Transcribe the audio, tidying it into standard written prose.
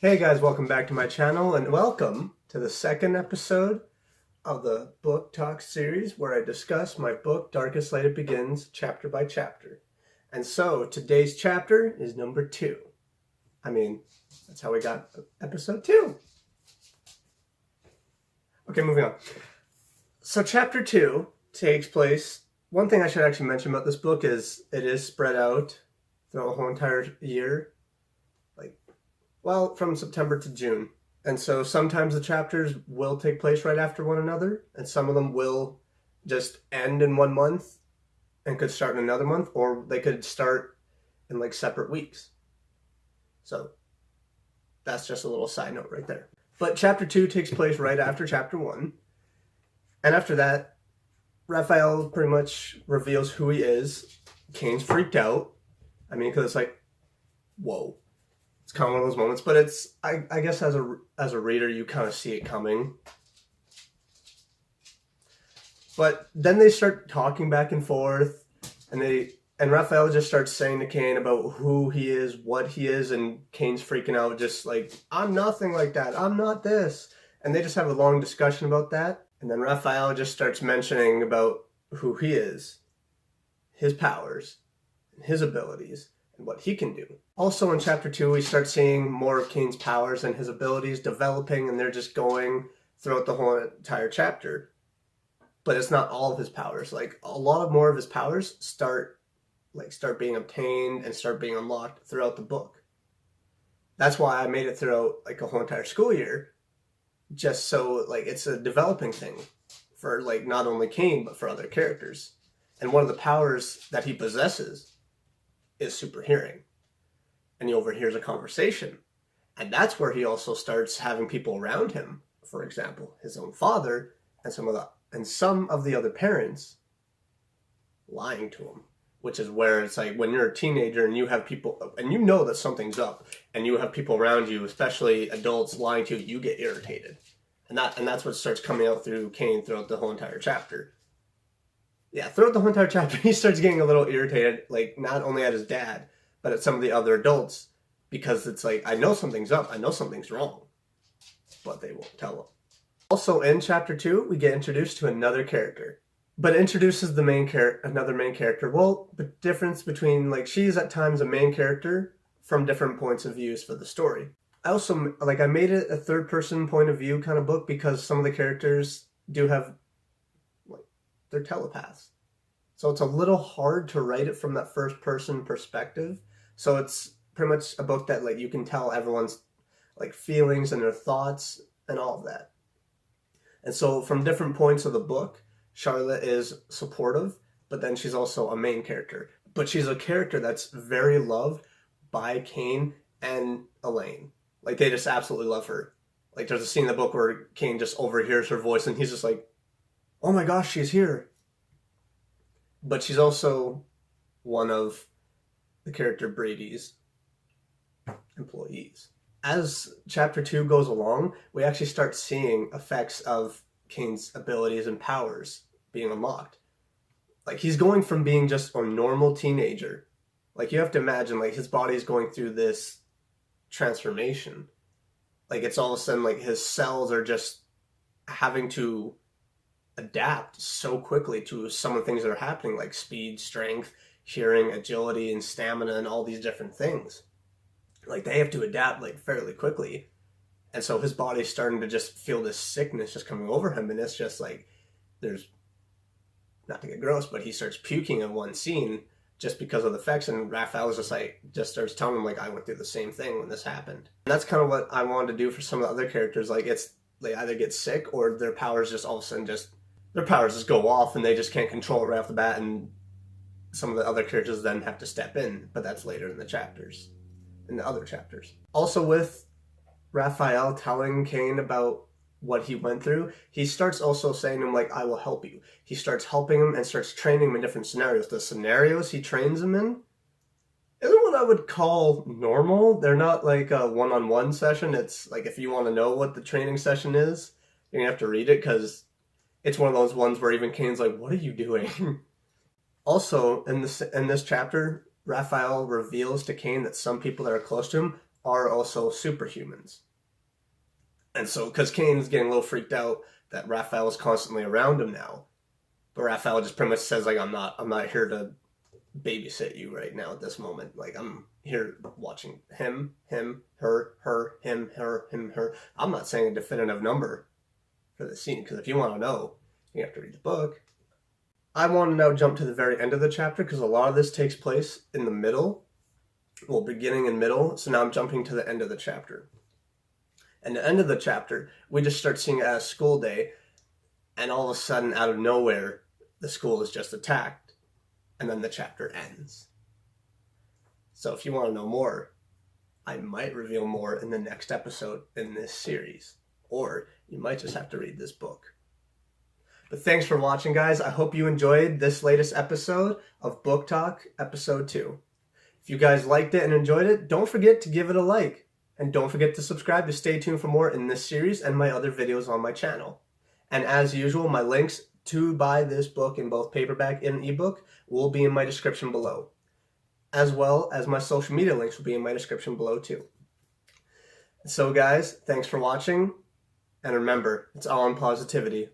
Hey guys, welcome back to my channel and welcome to the second episode of the book talk series where I discuss my book Darkest Light It Begins chapter by chapter. And so today's chapter is number 2. That's how we got episode 2. Okay, moving on. So chapter 2 takes place, one thing I should actually mention about this book is it is spread out throughout the whole entire year. From September to June. And so sometimes the chapters will take place right after one another, and some of them will just end in 1 month and could start in another month, or they could start in separate weeks. So that's just a little side note right there. But chapter 2 takes place right after chapter 1. And after that, Raphael pretty much reveals who he is. Kane's freaked out. Because it's like, whoa. It's kind of one of those moments, but it's I guess as a reader you kind of see it coming. But then they start talking back and forth, and Raphael just starts saying to Kane about who he is, what he is, and Kane's freaking out, just like, I'm nothing like that, I'm not this. And they just have a long discussion about that, and then Raphael just starts mentioning about who he is, his powers, his abilities, and what he can do. Also in chapter 2, we start seeing more of Kane's powers and his abilities developing, and they're just going throughout the whole entire chapter. But it's not all of his powers. A lot of more of his powers start being obtained and start being unlocked throughout the book. That's why I made it throughout a whole entire school year, just so it's a developing thing for not only Kane but for other characters. And one of the powers that he possesses is super hearing, and he overhears a conversation, and that's where he also starts having people around him, for example his own father and some of the other parents, lying to him, which is where it's when you're a teenager and you have people and you know that something's up and you have people around you, especially adults, lying to you, you get irritated, and that's what starts coming out through Kane throughout the whole entire chapter. Throughout the whole entire chapter, he starts getting a little irritated, not only at his dad, but at some of the other adults, because it's I know something's up, I know something's wrong, but they won't tell him. Also, in chapter 2, we get introduced to another character, but it introduces another main character. Well, the difference between, she's at times a main character from different points of views for the story. I also, I made it a third-person point of view kind of book because some of the characters do have they're telepaths. So it's a little hard to write it from that first person perspective. So it's pretty much a book that you can tell everyone's feelings and their thoughts and all of that. And so from different points of the book, Charlotte is supportive, but then she's also a main character. But she's a character that's very loved by Kane and Elaine. They just absolutely love her. There's a scene in the book where Kane just overhears her voice and he's just like, oh my gosh, she's here. But she's also one of the character Brady's employees. As chapter 2 goes along, we actually start seeing effects of Kane's abilities and powers being unlocked. He's going from being just a normal teenager. You have to imagine, his body's going through this transformation. It's all of a sudden, his cells are just having to adapt so quickly to some of the things that are happening, like speed, strength, hearing, agility, and stamina, and all these different things. They have to adapt fairly quickly, and so his body's starting to just feel this sickness just coming over him, and it's just there's, not to get gross, but he starts puking in one scene just because of the effects, and Raphael's just starts telling him I went through the same thing when this happened. And that's kind of what I wanted to do for some of the other characters. They either get sick or their powers just all of a sudden their powers just go off and they just can't control it right off the bat, and some of the other characters then have to step in, but that's later in the other chapters. Also, with Raphael telling Kane about what he went through, he starts also saying to him, I will help you. He starts helping him and starts training him in different scenarios. The scenarios he trains him in isn't what I would call normal. They're not a one-on-one session. It's if you want to know what the training session is, you're gonna have to read it, because it's one of those ones where even Kane's what are you doing? Also, in this chapter, Raphael reveals to Kane that some people that are close to him are also superhumans. And so, because Kane's getting a little freaked out that Raphael is constantly around him now, but Raphael just pretty much says like, I'm not here to babysit you right now at this moment. Like, I'm here watching him, her, him, her, him, her. I'm not saying a definitive number for the scene, because if you want to know, you have to read the book. I want to now jump to the very end of the chapter, because a lot of this takes place in the middle, well, beginning and middle. So now I'm jumping to the end of the chapter. And the end of the chapter, we just start seeing it as school day, and all of a sudden, out of nowhere, the school is just attacked, and then the chapter ends. So if you want to know more, I might reveal more in the next episode in this series, or you might just have to read this book. But thanks for watching, guys. I hope you enjoyed this latest episode of Book Talk, Episode 2. If you guys liked it and enjoyed it, don't forget to give it a like. And don't forget to subscribe to stay tuned for more in this series and my other videos on my channel. And as usual, my links to buy this book in both paperback and ebook will be in my description below. As well as my social media links will be in my description below too. So guys, thanks for watching. And remember, it's all in positivity.